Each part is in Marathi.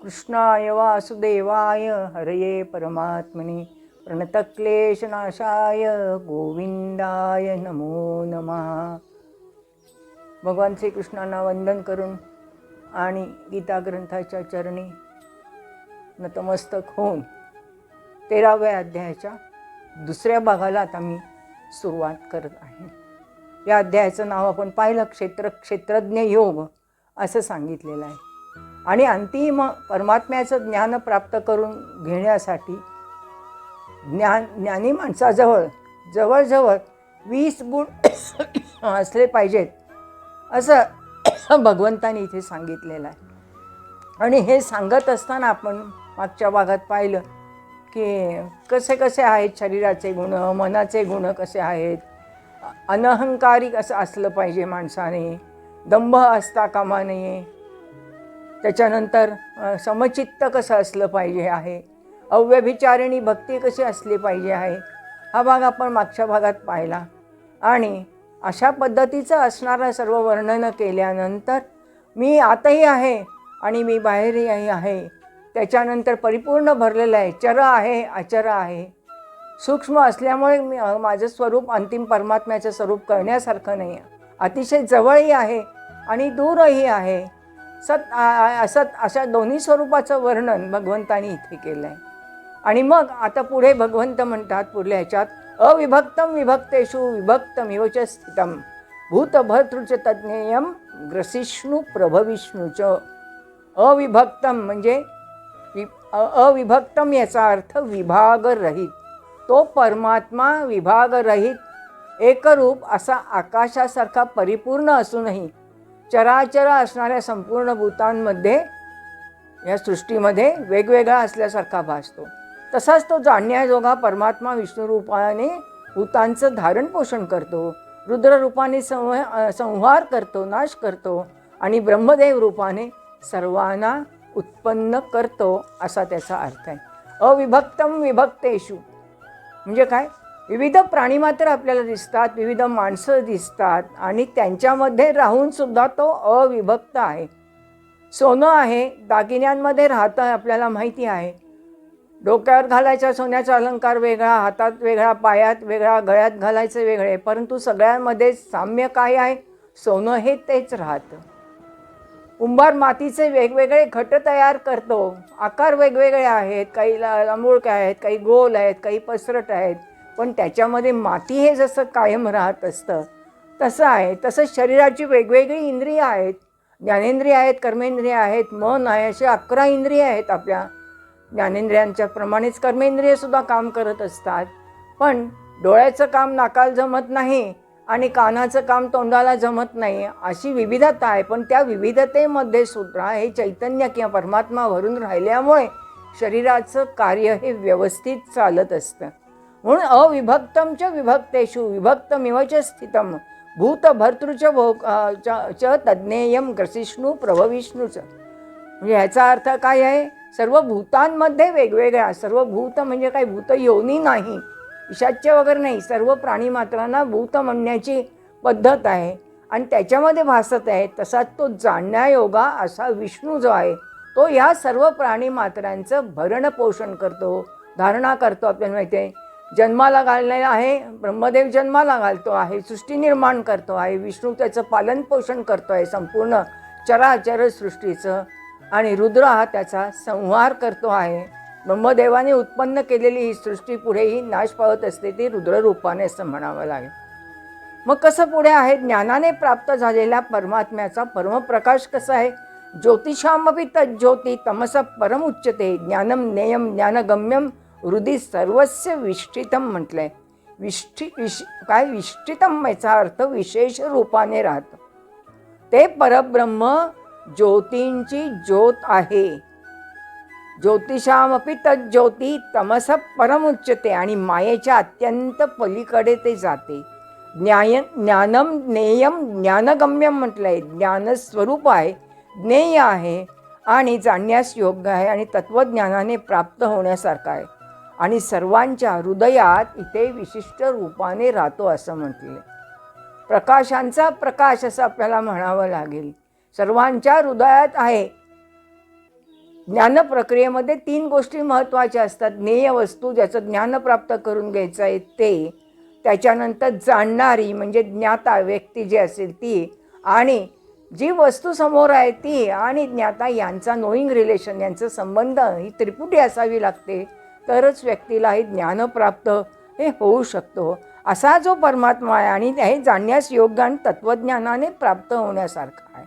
कृष्णाय वासुदेवाय हरये परमात्मने प्रणतक्लेशनाशाय गोविंदाय नमो नमः. भगवान श्रीकृष्णांना वंदन करून आणि गीता ग्रंथाच्या चरणी नतमस्तक होऊन 13व्या अध्यायाच्या दुसऱ्या भागाला आता मी सुरुवात करत आहे. या अध्यायाचं नाव आपण पाहिलं क्षेत्रज्ञ योग असं सांगितलेलं आहे. आणि अंतिम परमात्म्याचं ज्ञान प्राप्त करून घेण्यासाठी ज्ञानी माणसाजवळ जवळजवळ 20 गुण असले पाहिजेत असं भगवंतानी इथे सांगितलेलं आहे. आणि हे सांगत असताना आपण मागच्या भागात पाहिलं की कसे कसे आहेत शरीराचे गुण, मनाचे गुण कसे आहेत, अनहंकारी कसं असलं पाहिजे माणसाने, दंभ असता कामा नये, त्याच्यानंतर समचित्त कसं असलं पाहिजे आहे, अव्यभिचारिणी भक्ती कशी असली पाहिजे आहे. हा भाग आपण मागच्या भागात पाहिला. आणि अशा पद्धतीचं असणारं सर्व वर्णन केल्यानंतर मी आतही आहे आणि मी बाहेरही आहे, त्याच्यानंतर परिपूर्ण भरलेलं आहे, चर आहे अचर आहे, सूक्ष्म असल्यामुळे माझं स्वरूप अंतिम परमात्म्याचं स्वरूप कळण्यासारखं नाही आहे, अतिशय जवळही आहे आणि दूरही आहे, सत असत अशा दोन्ही स्वरूपाचं वर्णन भगवंतानी इथे केलं आहे. आणि मग आता पुढे भगवंत म्हणतात पुढल्या ह्याच्यात, अविभक्तम विभक्तेषु विभक्तमिव च स्थितम भूतभर्तृच तज्ज्ञेयम ग्रसिष्णु प्रभविष्णुच. अविभक्तम म्हणजे अविभक्तम याचा अर्थ विभागरहित. तो परमात्मा विभागरहित एकरूप असा आकाशासारखा परिपूर्ण असूनही चराचर असणाऱ्या संपूर्ण भूतांमध्ये या सृष्टीमध्ये वेगवेगळा असल्यासारखा भासतो. तसाच तो जाणण्याजोगा परमात्मा विष्णू रूपाने भूतांचं धारण पोषण करतो, रुद्र रूपाने संहार करतो, नाश करतो आणि ब्रह्मदेव रूपाने सर्वांना उत्पन्न करतो असा त्याचा अर्थ आहे. अविभक्तम विभक्तेषु म्हणजे काय, विविध प्राणीमात्र आपल्याला दिसतात, विविध माणसं दिसतात आणि त्यांच्यामध्ये राहून सुद्धा तो अविभक्त आहे. सोनं आहे, दागिन्यांमध्ये राहतं आपल्याला माहिती आहे, डोक्यावर घालायचा सोन्याचा अलंकार वेगळा, हातात वेगळा, पायात वेगळा, गळ्यात घालायचे वेगळे, परंतु सगळ्यांमध्ये साम्य काय आहे, सोनं हे तेच राहतं. कुंभार मातीचे वेगवेगळे घट तयार करतो, आकार वेगवेगळे आहेत, काही लांबुळके आहेत, काही गोल आहेत, काही पसरट आहेत, पण त्याच्यामध्ये माती हे जसं कायम राहत असतं तसं आहे. तसंच शरीराची वेगवेगळी इंद्रिय आहेत, ज्ञानेंद्रिय आहेत, कर्मेंद्रिय आहेत, मन आहे, असे 11 इंद्रिय आहेत आपल्या. ज्ञानेंद्रियांच्या प्रमाणेच कर्मेंद्रियसुद्धा काम करत असतात, पण डोळ्याचं काम नाकाला जमत नाही आणि कानाचं काम तोंडाला जमत नाही, अशी विविधता आहे. पण त्या विविधतेमध्ये सुद्धा हे चैतन्य किंवा परमात्मा भरून राहिल्यामुळे शरीराचं कार्य हे व्यवस्थित चालत असतं. म्हणून अविभक्तमच विभक्तेषु विभक्तमिव च स्थितम भूतभर्तृच च तज्ज्ञेयम ग्रसिष्णु प्रभविष्णुच. म्हणजे ह्याचा अर्थ काय आहे, सर्व भूतांमध्ये वेगवेगळ्या, सर्व भूत म्हणजे काय, भूत योनी नाही, ईशाच्य वगैरे नाही, सर्व प्राणीमात्रांना भूत म्हणण्याची पद्धत आहे आणि त्याच्यामध्ये भासत आहे. तसाच तो जाणण्यायोगा असा विष्णू जो आहे तो ह्या सर्व प्राणीमात्रांचं भरण पोषण करतो, धारणा करतो. आपल्याला माहिती आहे, जन्माला घाललेला आहे, ब्रह्मदेव जन्माला घालतो आहे, सृष्टी निर्माण करतो आहे, विष्णू त्याचं पालन पोषण करतो आहे संपूर्ण चराचर सृष्टीचं, आणि रुद्र हा त्याचा संहार करतो आहे. ब्रह्मदेवाने उत्पन्न केलेली ही सृष्टी पुढेही नाश पावत असते, ती रुद्ररूपाने असं म्हणावं लागेल. मग कसं पुढे आहे, ज्ञानाने प्राप्त झालेल्या परमात्म्याचा परमप्रकाश कसा आहे, ज्योतिषामपि तज्ज्योती तमस परमुच्यते ज्ञानम ज्ञेयम ज्ञानगम्यम हृदि सर्वस्य विष्ठितम म्हटलंय. काय विष्ठितम याचा अर्थ विशेष रूपाने राहतं. ते परब्रह्म ज्योतींची ज्योत आहे. ज्योतिषामपि तज्ज्योती तमस परमुच्यते आणि मायेच्या अत्यंत पलीकडे ते जाते. ज्ञानम ज्ञेयम ज्ञानगम्यम म्हटलंय, ज्ञानस्वरूप आहे, ज्ञेय आहे आणि जाणण्यास योग्य आहे आणि तत्त्वज्ञानाने प्राप्त होण्यासारखं आहे आणि सर्वांच्या हृदयात इथे विशिष्ट रूपाने राहतो असं म्हटले. प्रकाशांचा प्रकाश असं आपल्याला म्हणावं लागेल. सर्वांच्या हृदयात आहे, ज्ञान प्रक्रियेमध्ये 3 गोष्टी महत्त्वाच्या असतात. ज्ञेय वस्तू, ज्याचं ज्ञान प्राप्त करून घ्यायचं आहे ते, त्याच्यानंतर जाणणारी म्हणजे ज्ञाता व्यक्ती जी असेल ती, आणि जी वस्तू समोर आहे ती आणि ज्ञाता यांचा नोईंग रिलेशन, यांचं संबंध ही त्रिपुटी असावी लागते. तरच व्यक्तीला हे ज्ञान प्राप्त हे होऊ शकतो. असा जो परमात्मा आहे आणि हे जाणण्यास योग्य आणि तत्त्वज्ञानाने प्राप्त होण्यासारखा आहे.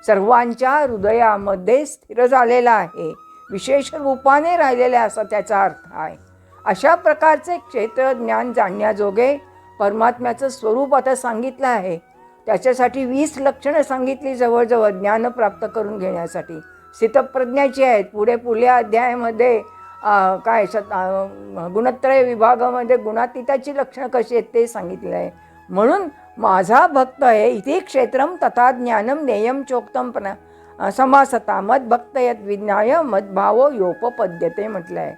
सर्वांच्या हृदयामध्ये स्थिर झालेला आहे, विशेष रूपाने राहिलेले असा त्याचा अर्थ आहे. अशा प्रकारचे क्षेत्र ज्ञान जाणण्याजोगे परमात्म्याचं स्वरूप आता सांगितलं आहे. त्याच्यासाठी 20 लक्षणं सांगितली जवळजवळ ज्ञान प्राप्त करून घेण्यासाठी. स्थितप्रज्ञाची आहेत. पुढल्या अध्यायामध्ये गुणत्रय विभागामध्ये गुणातीताची लक्षणं कशी आहेत ते सांगितलं आहे. म्हणून माझा भक्त आहे इथे क्षेत्रम तथा ज्ञानम नेयम चोक्तम समासता मद भक्त यद विज्ञाय मदभावो योपपद्यते म्हटलं आहे.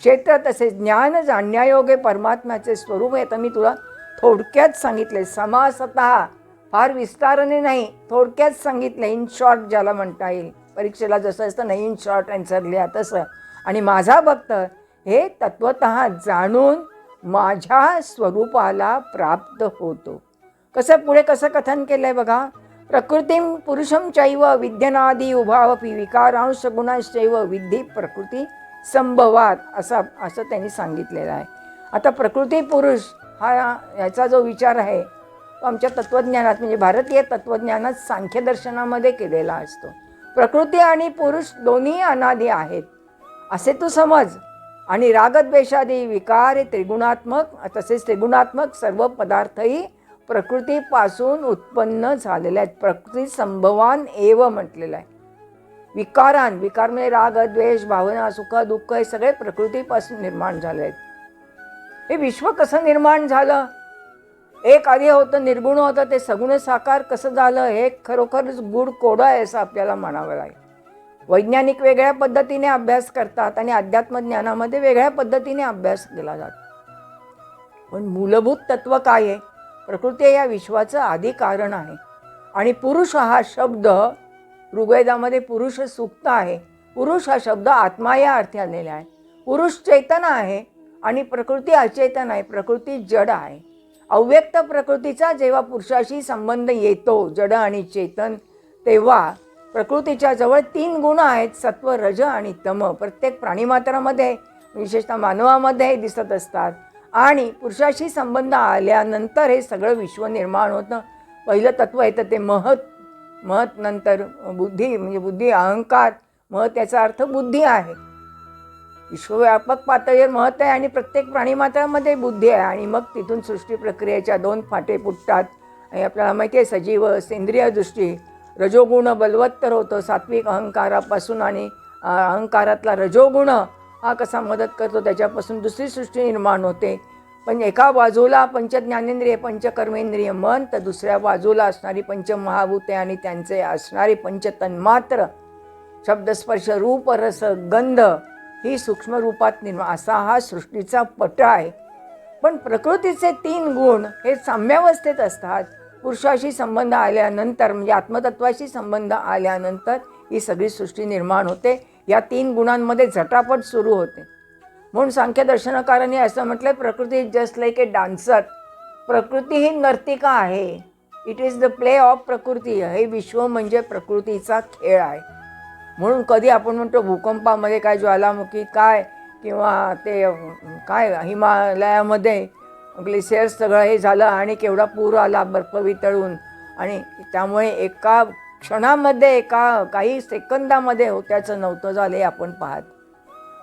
क्षेत्र तसेच ज्ञान जाणण्यायोगे परमात्म्याचे स्वरूप आहे. तर मी तुला थोडक्यात सांगितले, समासता फार विस्ताराने नाही, थोडक्यात सांगितलं. इन शॉर्ट ज्याला म्हणता येईल, परीक्षेला जसं असतं ना इन शॉर्ट आन्सर लिहा तसं. आणि माझा भक्त हे तत्वतः जाणून माझ्या स्वरूपाला प्राप्त होतो. पुढे कसं कथन केलं आहे बघा. प्रकृतीम पुरुषम चैव विद्यनादी उभावपी विकारांश गुणांश्चैव विद्धी प्रकृती संभवात असं त्यांनी सांगितलेलं आहे. आता प्रकृती पुरुष याचा जो विचार आहे तो आमच्या तत्त्वज्ञानात म्हणजे भारतीय तत्त्वज्ञानात सांख्यदर्शनामध्ये केलेला असतो. प्रकृती आणि पुरुष दोन्ही अनादी आहेत असे तू समज. आणि रागद्वेषादी विकार हे त्रिगुणात्मक, तसेच त्रिगुणात्मक सर्व पदार्थही प्रकृतीपासून उत्पन्न झालेले आहेत. प्रकृती संभवान एव म्हटलेलं आहे. विकार म्हणजे राग द्वेष भावना सुख दुःख हे सगळे प्रकृतीपासून निर्माण झाले आहेत. हे विश्व कसं निर्माण झालं? एक आधी होतं, निर्गुण होतं, ते सगुण साकार कसं झालं हे खरोखरच गूढ कोडं आहे असं आपल्याला म्हणावं लागेल. वैज्ञानिक वेगळ्या पद्धतीने अभ्यास करतात आणि अध्यात्मज्ञानामध्ये वेगळ्या पद्धतीने अभ्यास केला जातो. पण मूलभूत तत्व काय आहे? प्रकृती या विश्वाचं आदी कारण आहे. आणि पुरुष हा शब्द ऋग्वेदामध्ये पुरुष सूक्त आहे. पुरुष हा शब्द आत्मा या अर्थी आलेला आहे. पुरुष चैतन्य आहे आणि प्रकृती अचेतन आहे. प्रकृती जड आहे. अव्यक्त प्रकृतीचा जेव्हा पुरुषाशी संबंध येतो, जड आणि चेतन, तेव्हा प्रकृतीच्या जवळ 3 गुण आहेत, सत्व रज आणि तम. प्रत्येक प्राणीमात्रामध्ये विशेषतः मानवामध्ये दिसत असतात. आणि पुरुषाशी संबंध आल्यानंतर हे सगळं विश्व निर्माण होतं. पहिलं तत्व येतं ते महत. महत नंतर बुद्धी, म्हणजे बुद्धी अहंकार. महत याचा अर्थ बुद्धी आहे. विश्वव्यापक पातळीवर महत आहे आणि प्रत्येक प्राणीमात्रामध्ये बुद्धी आहे. आणि मग तिथून सृष्टी प्रक्रियेच्या 2 फाटे फुटतात. आणि आपल्याला माहिती आहे सजीव सेंद्रिय दृष्टी रजोगुण बलवत्तर होतं सात्विक अहंकारापासून. आणि अहंकारातला रजोगुण हा कसा मदत करतो, त्याच्यापासून दुसरी सृष्टी निर्माण होते. पण एका बाजूला पंचज्ञानेंद्रिय पंचकर्मेंद्रिय मन, तर दुसऱ्या बाजूला असणारी पंचमहाभूते आणि त्यांचे असणारी पंचतन्मात्र शब्दस्पर्श रूप रस गंध ही सूक्ष्म रूपात निर्माण, असा हा सृष्टीचा पट आहे. पण प्रकृतीचे 3 गुण हे साम्यावस्थेत असतात. पुरुषाशी संबंध आल्यानंतर म्हणजे आत्मतत्वाशी संबंध आल्यानंतर ही सगळी सृष्टी निर्माण होते. या 3 गुणांमध्ये झटापट सुरू होते. म्हणून सांख्यदर्शनकारांनी असं म्हटलं, प्रकृती is just like A dancer. प्रकृती ही नर्तिका आहे. It is the play of प्रकृती. हे विश्व म्हणजे प्रकृतीचा खेळ आहे. म्हणून कधी आपण म्हणतो भूकंपामध्ये काय ज्वालामुखी काय किंवा ते काय हिमालयामध्ये ग्लेशियर्स सगळं हे झालं आणि केवढा पूर आला बर्फ वितळून. आणि त्यामुळे एका क्षणामध्ये काही सेकंदामध्ये होत्याचं नव्हतं झालं हे आपण पाहत.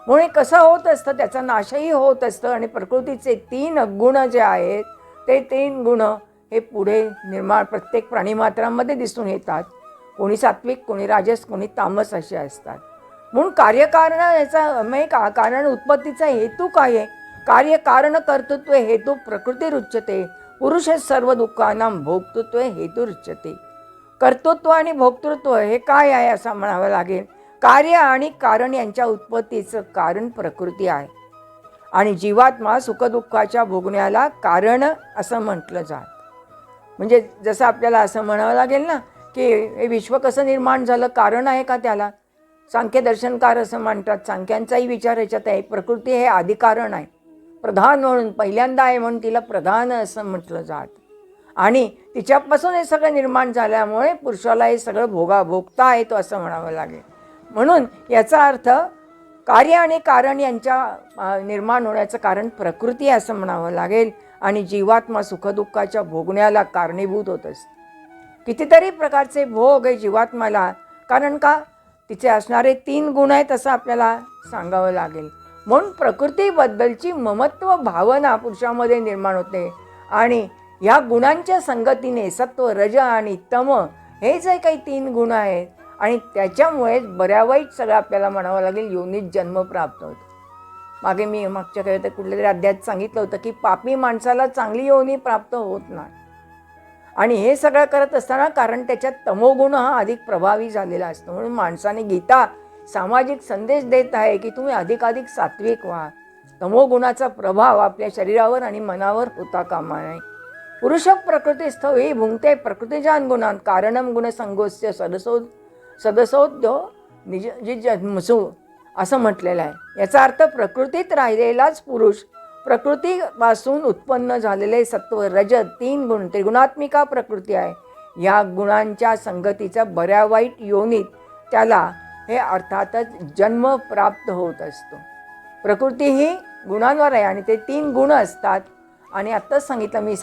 म्हणून कसं होत असतं, त्याचा नाशही होत असतं. आणि प्रकृतीचे 3 गुण जे आहेत ते 3 गुण हे पुढे निर्माण प्रत्येक प्राणीमात्रांमध्ये दिसून येतात. कोणी सात्विक, कोणी राजस, कोणी तामस असे असतात. म्हणून कार्यकारण याचा म्हणजे कारण उत्पत्तीचा हेतू काय आहे? कार्य कारण कर्तृत्व हेतू प्रकृती रुच्यते. पुरुष सर्व दुःखांना भोक्तृत्व हेतू रुच्यते. कर्तृत्व आणि भोक्तृत्व हे काय आहे असं म्हणावं लागेल. कार्य आणि कारण यांच्या उत्पत्तीचं कारण प्रकृती आहे. आणि जीवात्मा सुखदुःखाच्या भोगण्याला कारण असं म्हटलं जात. म्हणजे जसं आपल्याला असं म्हणावं लागेल ना की हे विश्व कसं निर्माण झालं, कारण आहे का त्याला? सांख्यदर्शनकार असं म्हणतात, सांख्यांचाही विचार याच्यात आहे, प्रकृती हे आदिकारण आहे, प्रधान म्हणून पहिल्यांदा आहे म्हणून तिला प्रधान असं म्हटलं जात. आणि तिच्यापासून हे सगळं निर्माण झाल्यामुळे पुरुषाला हे सगळं भोगता येतो असं म्हणावं लागेल. म्हणून याचा अर्थ कार्य आणि कारण यांच्या निर्माण होण्याचं कारण प्रकृती असं म्हणावं लागेल. आणि जीवात्मा सुखदुःखाच्या भोगण्याला कारणीभूत होत असते. कितीतरी प्रकारचे भोग हे जीवात्म्याला, कारण का तिचे असणारे 3 गुण आहेत असं आपल्याला सांगावं लागेल. म्हणून प्रकृतीबद्दलची ममत्व भावना पुरुषामध्ये निर्माण होते. आणि ह्या गुणांच्या संगतीने सत्व, रज आणि तम हे जे काही 3 गुण आहेत आणि त्याच्यामुळे बऱ्यावाईट सगळं आपल्याला म्हणावं लागेल योनीत जन्म प्राप्त होतो. मागे मी मागच्या काही कुठल्या तरी अध्यायात सांगितलं होतं की पापी माणसाला चांगली योनी प्राप्त होत नाही. आणि हे सगळं करत असताना कारण त्याच्यात तमोगुण हा अधिक प्रभावी झालेला असतो. म्हणून माणसाने गीता सामाजिक संदेश देत आहे की तुम्ही अधिकाधिक सात्विक व्हा. तमोगुणाचा प्रभाव आपल्या शरीरावर आणि मनावर होता कामा नये. पुरुष प्रकृतीस्थ ही भुंगते प्रकृतीजान गुणांत कारणम गुणसंगोस्य सदसोद्यो निजमसू असं म्हटलेलं आहे. याचा अर्थ प्रकृतीत राहिलेलाच पुरुष, प्रकृतीपासून उत्पन्न झालेले सत्व, रज 3 गुण त्रिगुणात्मिका प्रकृती आहे. या गुणांच्या संगतीचा बऱ्या वाईट योनीत त्याला हे अर्थातच जन्म प्राप्त होत असतो. प्रकृती ही गुणांवर आहे आणि ते 3 गुण असतात. आणि आत्ताच सांगितलं मी,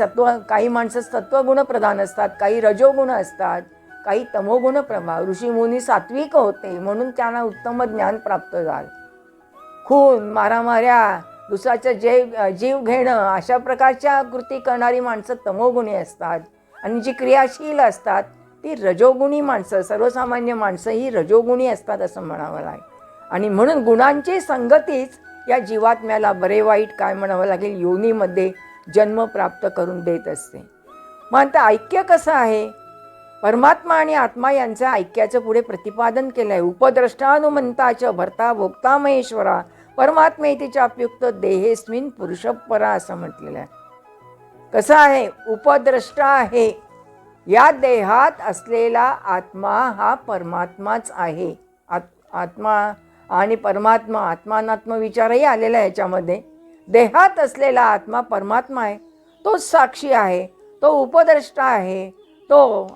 काही माणसं सत्वगुण प्रधान असतात, काही रजोगुण असतात, काही तमोगुण प्रभाव. ऋषीमुनी सात्विक होते म्हणून त्यांना उत्तम ज्ञान प्राप्त झालं. खून, मारामाऱ्या, दुसऱ्याचं जीव घेणं अशा प्रकारच्या कृती करणारी माणसं तमोगुणी असतात. आणि जी क्रियाशील असतात ती रजोगुणी माणसं, सर्वसामान्य माणसं ही रजोगुणी असतात असं म्हणावं लागेल. आणि म्हणून गुणांची संगतीच या जीवात्म्याला बरे वाईट काय म्हणावं लागेल योनीमध्ये जन्म प्राप्त करून देत असते. मग आता ऐक्य कसं आहे? परमात्मा आणि आत्मा यांच्या ऐक्याचं पुढे प्रतिपादन केलं आहे. उपद्रष्टानुमंताच भर्ता भोक्ता महेश्वरा परमात्मेतीच्या अप्युक्त देहेस्मिन पुरुषपरा असं म्हटलेलं आहे. कसं आहे? उपद्रष्टा आहे. या देहात असलेला आत्मा हा परमात्माच आहे. आत्मा आणि परमात्मा, आत्मानात्म विचारही आलेला आहे याच्यामध्ये. देहात असलेला आत्मा परमात्मा आहे, तोच साक्षी आहे, तो उपद्रष्टा आहे, तो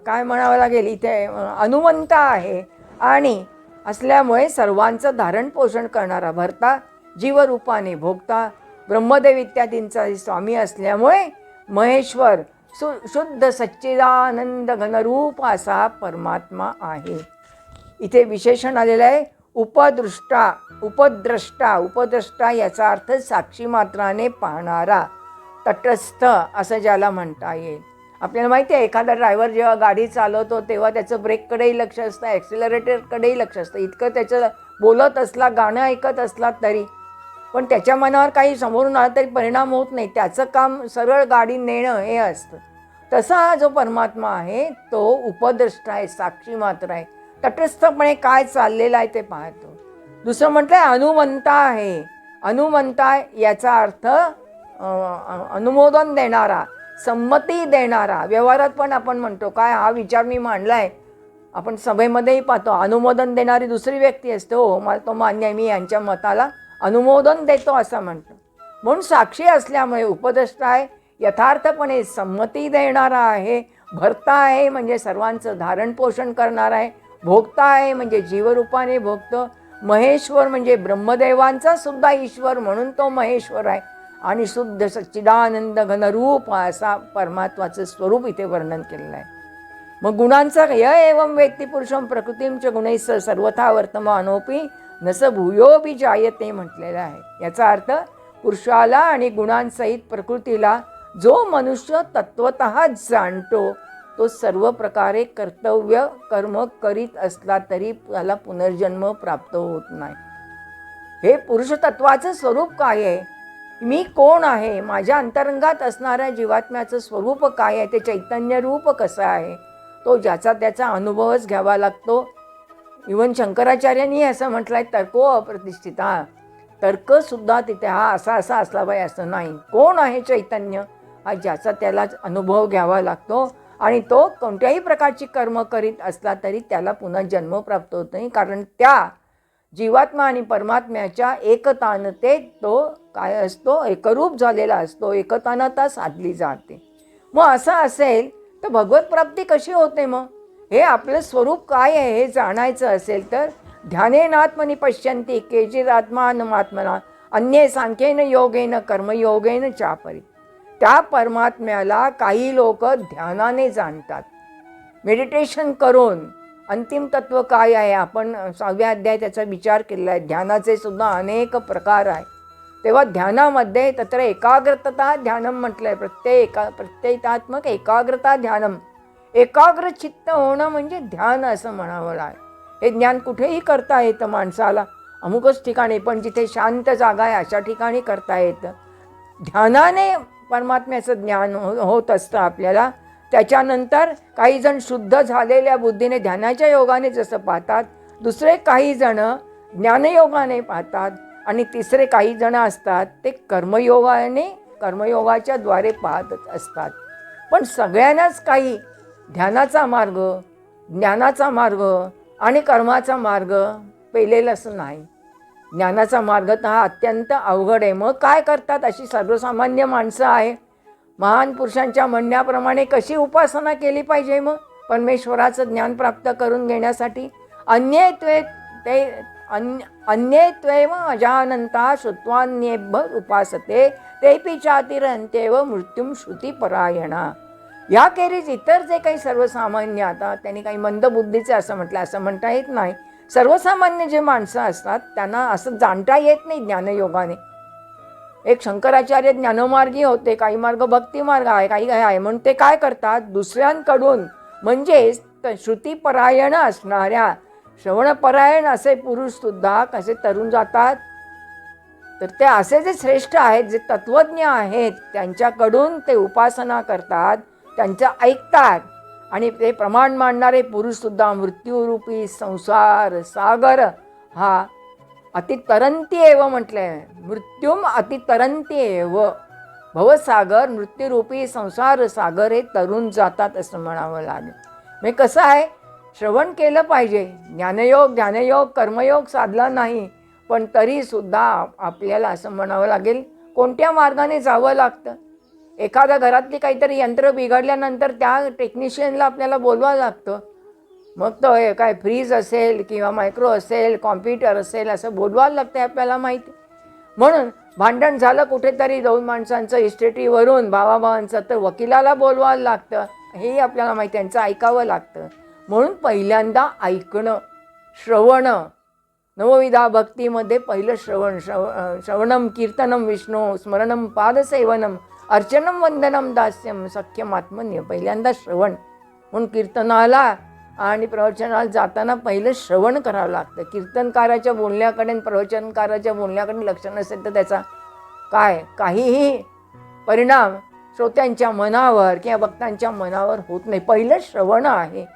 काय म्हणावं लागेल इथे अनुमंता आहे. आणि असल्यामुळे सर्वांचं धारण पोषण करणारा, भरता जीवरूपाने भोगता ब्रह्मदेव इत्यादींचा स्वामी असल्यामुळे महेश्वर शुद्ध सच्चिदानंद घनरूप असा परमात्मा आहे. इथे विशेषण आलेलं आहे उपद्रष्टा. उपद्रष्टा याचा अर्थ साक्षी मात्राने पाहणारा, तटस्थ असं ज्याला म्हणता येईल. आपल्याला माहिती आहे एखादा ड्रायव्हर जेव्हा गाडी चालवतो तेव्हा त्याचं ब्रेककडेही लक्ष असतं, ॲक्सिलरेटरकडेही लक्ष असतं. इतकं त्याचं बोलत असला, गाणं ऐकत असला तरी पण त्याच्या मनावर काही समोरून आलं तरी परिणाम होत नाही. त्याचं काम सरळ गाडी नेणं हे असतं. तसा हा जो परमात्मा आहे तो उपद्रष्टा आहे, साक्षी मात्र आहे, तटस्थपणे काय चाललेलं आहे ते पाहतो. दुसरं म्हटलं अनुमंता आहे. अनुमंता याचा अर्थ अनुमोदन देणारा, संमती देणारा. व्यवहारात पण आपण म्हणतो काय हा विचार मी मांडला आहे, आपण सभेमध्येही पाहतो अनुमोदन देणारी दुसरी व्यक्ती असते, हो मला तो मान्य आहे, मी यांच्या मताला अनुमोदन देतो असं म्हणतो. म्हणून साक्षी असल्यामुळे उपद्रष्टा आहे, यथार्थपणे संमती देणारा आहे, भर्ता आहे म्हणजे सर्वांचं धारण पोषण करणार आहे, भोगता आहे म्हणजे जीवरूपाने भोगतो, महेश्वर म्हणजे ब्रह्मदेवांचा सुद्धा ईश्वर म्हणून तो महेश्वर आहे. आणि शुद्ध सच्चिदानंद घनरूप असा परमात्माचं स्वरूप इथे वर्णन केलेलं आहे. मग गुणांचं य एवं व्यक्ती पुरुषम प्रकृतींच्या गुणैस सर्वथा वर्तमानोपी नस भूयोपी जायते म्हटलेलं आहे. याचा अर्थ पुरुषाला आणि गुणांसहित प्रकृतीला जो मनुष्य तत्वतः जाणतो तो सर्व प्रकारे कर्तव्य कर्म करीत असला तरी त्याला पुनर्जन्म प्राप्त होत नाही. हे पुरुषतत्वाचं स्वरूप काय आहे, मी कोण आहे, माझ्या अंतरंगात असणाऱ्या जीवात्म्याचं स्वरूप काय आहे, ते चैतन्य रूप कसं आहे, तो ज्याचा त्याचा अनुभवच घ्यावा लागतो. इवन शंकराचार्यांनी असं म्हटलं आहे तर्को अप्रतिष्ठिता. तर्कसुद्धा तिथे हा असा असला पाहिजे असं नाही. कोण आहे चैतन्य हा ज्याचा त्यालाच अनुभव घ्यावा लागतो. आणि तो कोणत्याही प्रकारची कर्म करीत असला तरी त्याला पुन्हा जन्म प्राप्त होत नाही, कारण त्या जीवात्मा आणि परमात्म्याच्या एकतानतेत तो काय असतो, एकरूप झालेला असतो, एकतानता साधली जाते. मग असं असेल तर भगवत प्राप्ती कशी होते? मग हे आपलं स्वरूप काय आहे हे जाणायचं असेल तर ध्यानेनात्मनि पश्यन्ति केचिदात्मानमात्मना अन्ये सांख्येन योगेन कर्मयोगेन चापरी. त्या परमात्म्याला काही लोक ध्यानाने जाणतात, मेडिटेशन करून. अंतिम तत्व काय आहे? आपण 6व्या अध्याय त्याचा विचार केलेला आहे. ध्यानाचे सुद्धा अनेक प्रकार आहे. तेव्हा ध्यानामध्ये तत्र एकाग्रता ध्यानम म्हटलं आहे. प्रत्येकात्मक एकाग्रता ध्यानम. एकाग्र चित्त होणं म्हणजे ध्यान असं म्हणावं लागेल. हे ज्ञान कुठेही करता येतं माणसाला, अमुकच ठिकाणी, पण जिथे शांत जागा आहे अशा ठिकाणी करता येतं. ध्यानाने परमात्म्याचं ज्ञान होत असतं आपल्याला. त्याच्यानंतर काही जण शुद्ध झालेल्या बुद्धीने ध्यानाच्या योगाने जसं पाहतात, दुसरे काही जण ज्ञानयोगाने पाहतात, आणि तिसरे काही जण असतात ते कर्मयोगाच्या द्वारे पाहत असतात. पण सगळ्यांनाच काही ध्यानाचा मार्ग, ज्ञानाचा मार्ग आणि कर्माचा मार्ग पेलेलाच नाही. ज्ञानाचा मार्ग तर हा अत्यंत अवघड आहे. मग काय करतात अशी सर्वसामान्य माणसं आहे? महान पुरुषांच्या म्हणण्याप्रमाणे कशी उपासना केली पाहिजे मग परमेश्वराचं ज्ञान प्राप्त करून घेण्यासाठी? अन्यत्वेव अजानंता श्रुत्वान्येभ्य उपासते तेपि चातिरन्त्येव मृत्युम श्रुतिपरायणा. याखेरीज इतर जे काही सर्वसामान्य, आता त्यांनी काही मंदबुद्धीचे असं म्हटलं, असं म्हणता येत नाही. सर्वसामान्य जे माणसं असतात त्यांना असं जाणता येत नाही ज्ञानयोगाने. एक शंकराचार्य ज्ञानमार्गी होते, काही मार्ग भक्तिमार्ग आहे, काही आहे, म्हणून ते काय करतात, दुसऱ्यांकडून म्हणजेच श्रुतिपरायण असणाऱ्या, श्रवणपरायण असे पुरुषसुद्धा कसे तरुण जातात, तर ते असे जे श्रेष्ठ आहेत, जे तत्वज्ञ आहेत, त्यांच्याकडून ते उपासना करतात, त्यांचं ऐकतात. आणि ते प्रमाण मांडणारे पुरुषसुद्धा मृत्यूरूपी संसार सागर हा अतितरंती एव म्हटलं आहे. मृत्युम अतितरंती एव. भवसागर, मृत्यूरूपी संसार सागर हे तरुण जातात असं म्हणावं लागेल. म्हणजे कसं आहे, श्रवण केलं पाहिजे, ज्ञानयोग ध्यानयोग कर्मयोग साधला नाही, पण तरीसुद्धा आपल्याला असं म्हणावं लागेल कोणत्या मार्गाने जावं लागतं. एखाद्या घरातली काहीतरी यंत्र बिघडल्यानंतर त्या टेक्निशियनला आपल्याला बोलवावं लागतं. मग तो काय फ्रीज असेल किंवा मायक्रो असेल, कॉम्प्युटर असेल, असं बोलवायला लागतं आपल्याला माहिती. म्हणून भांडण झालं कुठेतरी 2 माणसांचं इस्टेटीवरून, भावाभावांचं, तर वकिलाला बोलवायला लागतं, हेही आपल्याला माहिती, त्यांचं ऐकावं लागतं. म्हणून पहिल्यांदा ऐकणं, श्रवण. नवविधा भक्तीमध्ये पहिलं श्रवणम कीर्तनम विष्णू स्मरणम पादसेवनम अर्चनम वंदनम दास्यम सख्यम आत्मन्य. पहिल्यांदा श्रवण. म्हणून कीर्तनाला आणि प्रवचनाला जाताना पहिलं श्रवण करावं लागतं. कीर्तनकाराच्या बोलण्याकडे आणि प्रवचनकाराच्या बोलण्याकडे लक्ष नसेल तर त्याचा काहीही परिणाम श्रोत्यांच्या मनावर किंवा भक्तांच्या मनावर होत नाही. पहिलं श्रवण आहे.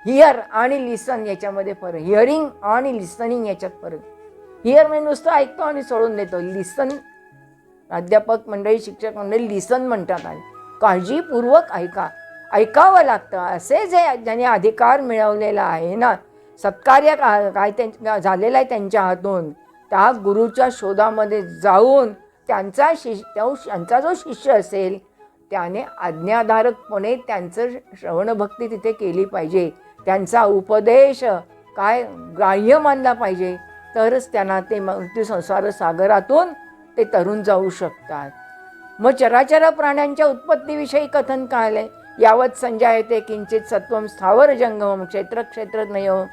हिअर आणि लिसन याच्यामध्ये फरक, हिअरिंग आणि लिसनिंग याच्यात फरक. हिअर म्हणजे नुसतं ऐकतो आणि सोडून देतो. लिसन, अध्यापक मंडळी, शिक्षक मंडळी लिसन म्हणतात, आणि काळजीपूर्वक ऐकावं लागतं. असे जे ज्यांनी अधिकार मिळवलेला आहे ना, सत्कार्य काय झालेलं आहे त्यांच्या हातून, त्या गुरुच्या शोधामध्ये जाऊन त्यांचा जो शिष्य असेल त्याने आज्ञाधारकपणे त्यांचं श्रवणभक्ती तिथे केली पाहिजे. त्यांचा उपदेश ग्राह्य मानला पाहिजे, तरच त्यांना ते मृत्यू संसार सागरातून ते तरुण जाऊ शकतात. मग चराचर प्राण्यांच्या उत्पत्तीविषयी कथन काढले. यावत संजायते किंचित सत्वम स्थावर जंगमम क्षेत्रक्षेत्रज्ञयो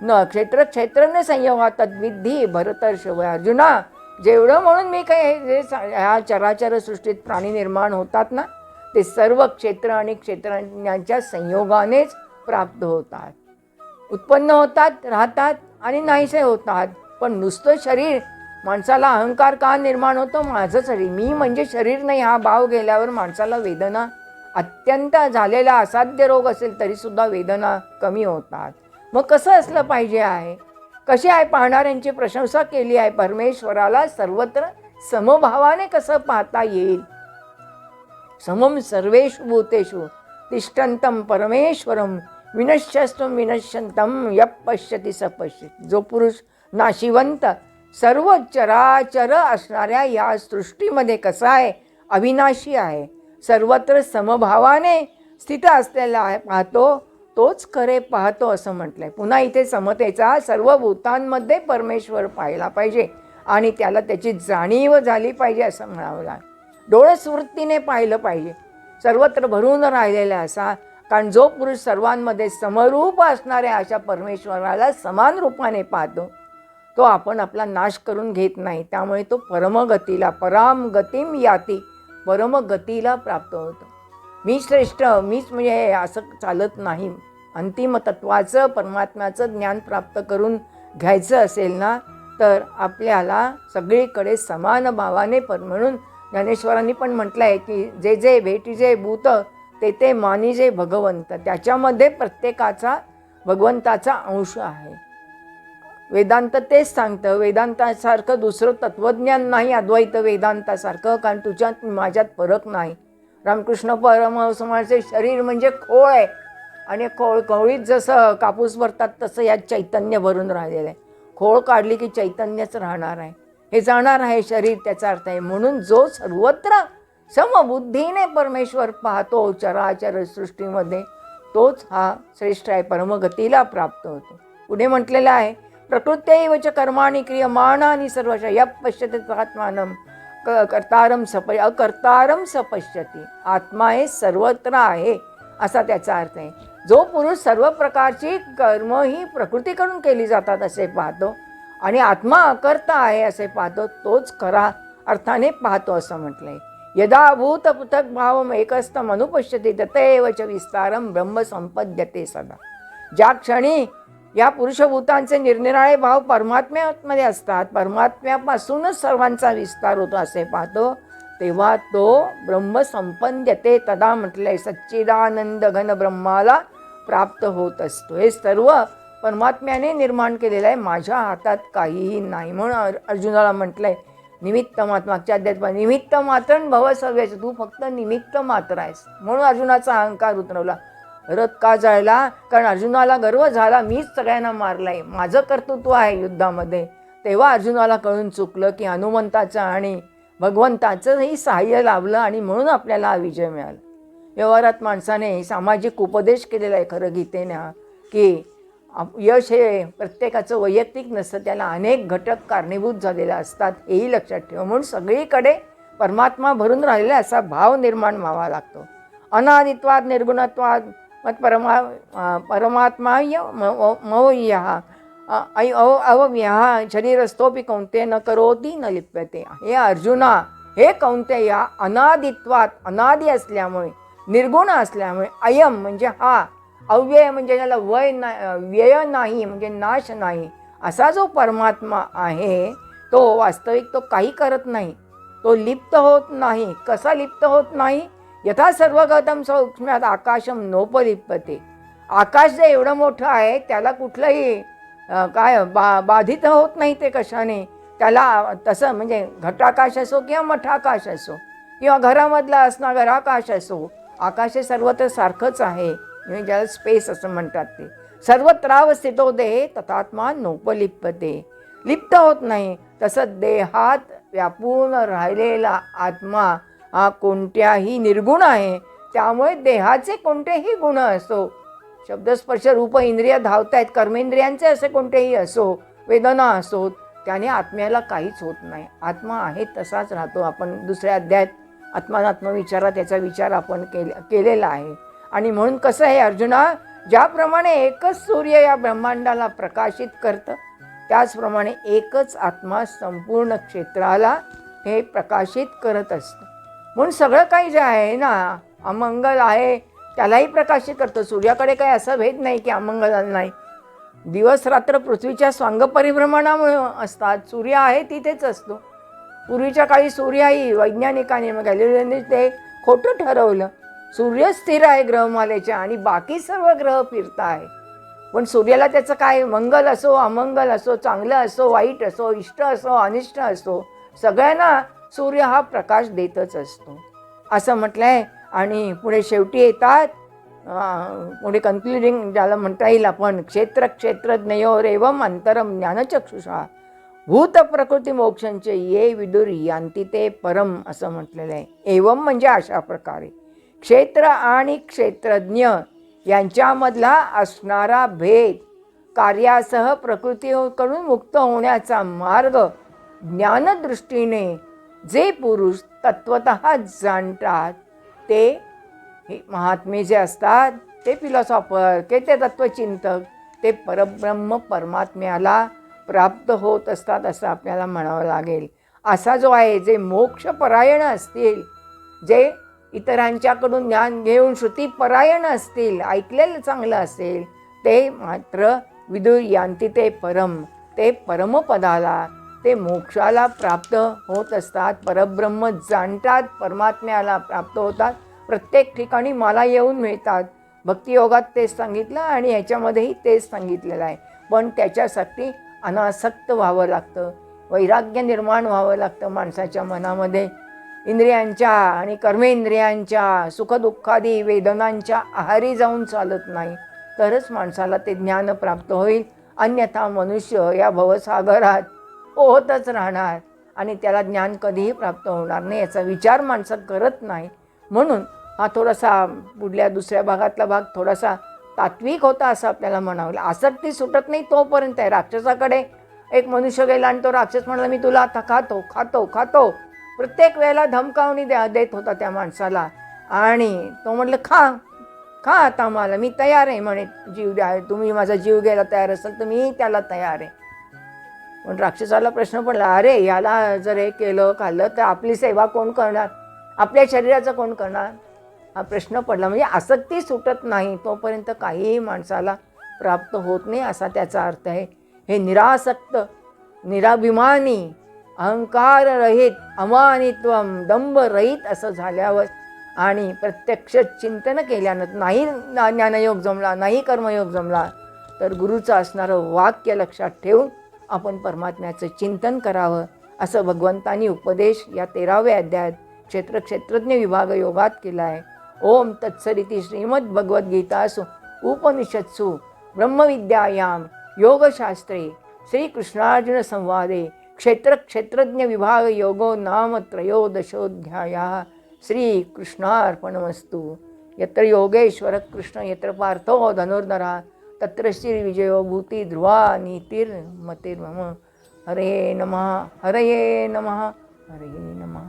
न क्षेत्रक्षेत्रज्ञ संयोगा तद्विधी भरतर्षभ. अर्जुना, जेवढं म्हणून मी काही जे ह्या चराचर सृष्टीत प्राणी निर्माण होतात ना, ते सर्व क्षेत्र आणि क्षेत्रांच्या संयोगानेच प्राप्त होतात, उत्पन्न होतात, राहतात आणि नाहीसे होतात. पण नुसतं शरीर, माणसाला अहंकार का निर्माण होतो, माझं शरीर, मी म्हणजे शरीर नाही, हा भाव गेल्यावर माणसाला वेदना, अत्यंत झालेला असाध्य रोग असेल तरीसुद्धा वेदना कमी होतात. मग कसं असलं पाहिजे आहे, कशी आहे, पाहणाऱ्यांची प्रशंसा केली आहे. परमेश्वराला सर्वत्र समभावाने कसं पाहता येईल. समम सर्वेषु भूतेषु तिष्ठन्तं परमेश्वरं विनश्यस्तुं विनश्यन्तं यः पश्यति स पश्यति. जो पुरुष नाशिवंत सर्व चराचर असणाऱ्या या सृष्टीमध्ये कसा आहे, अविनाशी आहे, सर्वत्र समभावाने स्थित असलेला आहे पाहतो, तोच खरे पाहतो असं म्हटलंय. पुन्हा इथे समतेचा सर्व भूतांमध्ये परमेश्वर पाहिला पाहिजे आणि त्याला त्याची जाणीव झाली पाहिजे असं म्हणावं लागेल. डोळसवृत्तीने पाहिलं पाहिजे, सर्वत्र भरून राहिलेला असा. कारण जो पुरुष सर्वांमध्ये समरूप असणाऱ्या अशा परमेश्वराला समान रूपाने पाहतो, तो आपण आपला नाश करून घेत नाही. त्यामुळे तो परमगतीला, पराम गतिम याती, परमगतीला प्राप्त होतो. मी श्रेष्ठ, मीच म्हणजे असं चालत नाही. अंतिम तत्वाचं परमात्म्याचं ज्ञान प्राप्त करून घ्यायचं असेल ना, तर आपल्याला सगळीकडे समान भावाने म्हणून ज्ञानेश्वरांनी पण म्हटलं आहे की जे जे भेटीजे भूत ते ते मानिजे भगवंत. त्याच्यामध्ये प्रत्येकाचा भगवंताचा अंश आहे. वेदांत तेच सांगतं. वेदांतासारखं दुसरं तत्त्वज्ञान नाही अद्वैत वेदांतासारखं, कारण तुझ्यात माझ्यात फरक नाही. रामकृष्ण परमहंस म्हणायचे शरीर म्हणजे खोळ आहे आणि खोळीत जसं कापूस भरतात तसं यात चैतन्य भरून राहिलेलं आहे. खोळ काढली की चैतन्यच राहणार आहे, हे जाणार आहे शरीर, त्याचा अर्थ आहे. म्हणून जो सर्वत्र समबुद्धीने परमेश्वर पाहतो चराचर सृष्टीमध्ये, तोच हा श्रेष्ठ आहे, परमगतीला प्राप्त होतो. पुढे म्हटलेलं आहे प्रकृत्यैव च कर्माणि क्रियमाणानि सर्वश यः पश्यति तदात्मानं अकर्तारं स पश्यति. आत्मा हे सर्वत्र आहे असा त्याचा अर्थ आहे. जो पुरुष सर्व प्रकारची कर्म ही प्रकृतीकडून केली जातात असे पाहतो आणि आत्मा अकर्ता आहे असे पाहतो, तोच खरा अर्थाने पाहतो असं म्हटलंय. यदा भूत पृथक भावम एकस्तम अनुपश्यते तथैव च विस्तारम ब्रह्म संपद्यते सदा. ज्या क्षणी या पुरुषभूतांचे निरनिराळे भाव परमात्म्यामध्ये असतात, परमात्म्यापासूनच सर्वांचा विस्तार होतो असे पाहतो, तेव्हा तो ब्रह्म संपद्यते तदा म्हटलंय. सच्चिदानंद घन ब्रह्माला प्राप्त होत असतो. हे सर्व परमात्म्याने निर्माण केलेलं आहे, माझ्या हातात काहीही नाही. म्हणून अर्जुनाला म्हटलंय निमित्त मात्र, मागच्या अध्यात्मात निमित्त मात्र भव सर्वेच, तू फक्त निमित्त मात्र आहेस. म्हणून अर्जुनाचा अहंकार उतरवला. रथ का जळला? कारण अर्जुनाला गर्व झाला, मीच सगळ्यांना मारलाय, माझं कर्तृत्व आहे युद्धामध्ये. तेव्हा अर्जुनाला कळून चुकलं की हनुमंताचं आणि भगवंताचंही सहाय्य लाभलं आणि म्हणून आपल्याला विजय मिळाला. व्यवहारात माणसाने सामाजिक उपदेश केलेला आहे खरं गीतेने, की यश हे प्रत्येकाचं वैयक्तिक नसतं, त्याला अनेक घटक कारणीभूत झालेले असतात, हेही लक्षात ठेवा. म्हणून सगळीकडे परमात्मा भरून राहिलेला असा भाव निर्माण व्हावा लागतो. अनादित्वाद निर्गुणत्वाद मत परमात्माय मौय्यः अव्ययः शरीरस्थोपि कौन्तेय न करोति न लिप्यते. हे अर्जुना, हे कौन्तेय, अनादित्वात, अनादि असल्यामुळे, निर्गुण असल्यामुळे, अयम म्हणजे हा, अव्यय म्हणजे ज्याला व्यय नाही म्हणजे नाश नाही, असा जो परमात्मा आहे तो वास्तविक तो काही करत नाही, तो लिप्त होत नाही. कसा लिप्त होत नाही? यथा सर्वगतम सौक्ष्म्यात आकाशम नोपलिप्यते. आकाश जे एवढं मोठं आहे त्याला कुठलंही बाधित होत नाही ते कशाने. त्याला तसं म्हणजे घटाकाश असो किंवा मठाकाश असो किंवा घरामधला असणं घराकाश असो, आकाश हे सर्वत्र सारखंच आहे, म्हणजे ज्याला स्पेस असं म्हणतात. ते सर्वत्रावस्थितो देहे तथात्मा नोपलिप्यते, लिप्त होत नाही. तसं देहात व्यापून राहिलेला आत्मा हा कोणत्याही निर्गुण आहे. त्यामुळे देहाचे कोणतेही गुण असो, शब्दस्पर्श रूप इंद्रिय धावत आहेत, कर्मेंद्रियांचे असे कोणतेही असो, वेदना असोत, त्याने आत्म्याला काहीच होत नाही. आत्मा आहे तसाच राहतो. आपण दुसऱ्या अध्यायात आत्मात्मविचारात याचा विचार आपण केलेला आहे. आणि म्हणून कसं आहे अर्जुना, ज्याप्रमाणे एकच सूर्य या ब्रह्मांडाला प्रकाशित करतं, त्याचप्रमाणे एकच आत्मा संपूर्ण क्षेत्राला हे प्रकाशित करत असतं. म्हणून सगळं काही जे आहे ना, अमंगल आहे त्यालाही प्रकाशित करतं. सूर्याकडे काही असा भेद नाही की अमंगल नाही. दिवस रात्र पृथ्वीच्या स्वांग परिभ्रमणामुळे असतात. सूर्य आहे तिथेच असतो. पूर्वीच्या काळी सूर्यही वैज्ञानिकांनी गॅलिलिओने ते खोटं ठरवलं. सूर्य स्थिर आहे ग्रहमालेच्या आणि बाकी सर्व ग्रह फिरता आहे. पण सूर्याला त्याचं काय, मंगल असो अमंगल असो, चांगलं असो वाईट असो, इष्ट असो अनिष्ट असो, सगळ्यांना सूर्य हा प्रकाश देतच असतो असं म्हटलंय. आणि पुढे शेवटी येतात पुढे कन्क्लुडिंग ज्याला म्हणता येईल आपण, क्षेत्र क्षेत्रज्ञयोर एवं अंतरम ज्ञानचक्षुषा भूत प्रकृती मोक्षांचे ये विदुर यांती ते परम असं म्हटलेलं आहे. एवं म्हणजे अशा प्रकारे क्षेत्र आणि क्षेत्रज्ञ यांच्यामधला असणारा भेद, कार्यासह प्रकृतीकडून मुक्त होण्याचा मार्ग ज्ञानदृष्टीने जे पुरुष तत्वतः जाणतात ते हे महात्मे जे असतात, ते फिलॉसॉफर ते तत्वचिंतक, ते परब्रह्म परमात्म्याला प्राप्त होत असतात असं आपल्याला म्हणावं लागेल. असा जो आहे, जे मोक्षपरायण असतील, जे इतरांच्याकडून ज्ञान घेऊन श्रुतीपरायण असतील, ऐकलेलं चांगलं असेल, ते मात्र विदुर यांती ते परम, ते परमपदाला, ते मोक्षाला प्राप्त होत असतात. परब्रह्म जाणतात, परमात्म्याला प्राप्त होतात. प्रत्येक ठिकाणी मला येऊन मिळतात. भक्तियोगात तेच सांगितलं आणि ह्याच्यामध्येही तेच सांगितलेलं आहे. पण त्याच्यासाठी अनासक्त व्हावं लागतं, वैराग्य निर्माण व्हावं लागतं माणसाच्या मनामध्ये. इंद्रियांच्या आणि कर्मेंद्रियांच्या सुखदुःखादी वेदनांच्या आहारी जाऊन चालत नाही, तरच माणसाला ते ज्ञान प्राप्त होईल. अन्यथा मनुष्य या भवसागरात पोहतच राहणार आणि त्याला ज्ञान कधीही प्राप्त होणार नाही, याचा विचार माणसं करत नाही. म्हणून हा थोडासा पुढल्या दुसऱ्या भागातला भाग थोडासा तात्विक होता असं आपल्याला म्हणावं. आसक्ती सुटत नाही तोपर्यंत आहे. राक्षसाकडे एक मनुष्य गेला आणि तो राक्षस म्हणाला, मी तुला आता खातो खातो खातो. प्रत्येक वेळेला धमकावणी देत होता त्या माणसाला. आणि तो म्हटलं, खा खा आता, मला मी तयार आहे म्हणे, जीव द्या, तुम्ही माझा जीव घ्यायला तयार असाल तर मी त्याला तयार आहे. पण राक्षसाला प्रश्न पडला, अरे याला जर हे केलं खाल्लं तर आपली सेवा कोण करणार, आपल्या शरीराचं कोण करणार, हा प्रश्न पडला. म्हणजे आसक्ती सुटत नाही तोपर्यंत काहीही माणसाला प्राप्त होत नाही असा त्याचा अर्थ आहे. हे निरासक्त, निराभिमानी, अहंकार रहित, अमानित्वम, दंभ रहित असं झाल्यावर आणि प्रत्यक्ष चिंतन केल्यानं, नाही ज्ञानयोग जमला, नाही कर्मयोग जमला, तर गुरुचं असणारं वाक्य लक्षात ठेवून आपण परमात्म्याचं चिंतन करावं असं भगवंतांनी उपदेश या 13व्या अध्यायात क्षेत्रज्ञ विभाग योगात केला आहे. ओम तत्सदिती श्रीमद्भगवद्गीतासु उपनिषत्सु ब्रह्मविद्यायां योगशास्त्रे श्रीकृष्णार्जुन संवादे क्षेत्रज्ञ विभाग योगो नाम त्रयोदशोऽध्यायः. श्रीकृष्णार्पणमस्तु. यत्र योगेश्वर कृष्ण यत्र पार्थो धनुर्धरः तत्र श्रीविजयो भूति ध्रुवा नीतिर्मतिर्मम. हरे नमः हरये नमः हरये नमः.